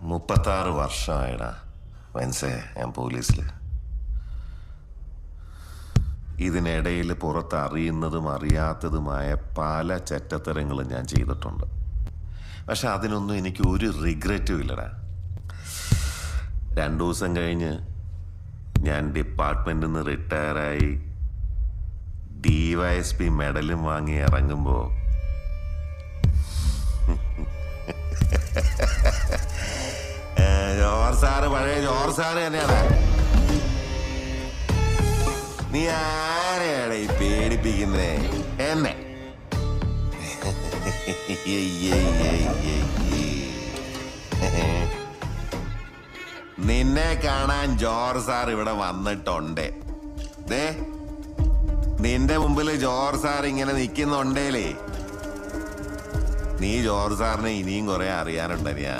36 വർഷമായിടാ വെൻസേ ഞാൻ പോലീസിൽ. ഇതിനിടയിൽ പുറത്ത് അറിയുന്നതും അറിയാത്തതുമായ പല ചെറ്റത്തരങ്ങളും ഞാൻ ചെയ്തിട്ടുണ്ട്. പക്ഷെ അതിനൊന്നും എനിക്ക് ഒരു റിഗ്രറ്റും ഇല്ലടാ. 2 ദിവസം കഴിഞ്ഞ് ഞാൻ ഡിപ്പാർട്ട്മെന്റിൽ നിന്ന് റിട്ടയറായി DYSP മെഡലും വാങ്ങി ഇറങ്ങുമ്പോൾ ജോർജ് സാറ് പഴയ ജോർജ് സാറ് തന്നെയാണ്. നീ ആരെയാണ് ഈ പേടിപ്പിക്കുന്നേ? എന്നെ നിന്നെ കാണാൻ ജോർജ് സാർ ഇവിടെ വന്നിട്ടുണ്ട്. നിന്റെ മുമ്പിൽ ജോർജ് സാർ ഇങ്ങനെ നിൽക്കുന്നുണ്ടേലേ, നീ ജോർജ് സാറിനെ ഇനിയും കുറെ അറിയാനുണ്ടനിയാ.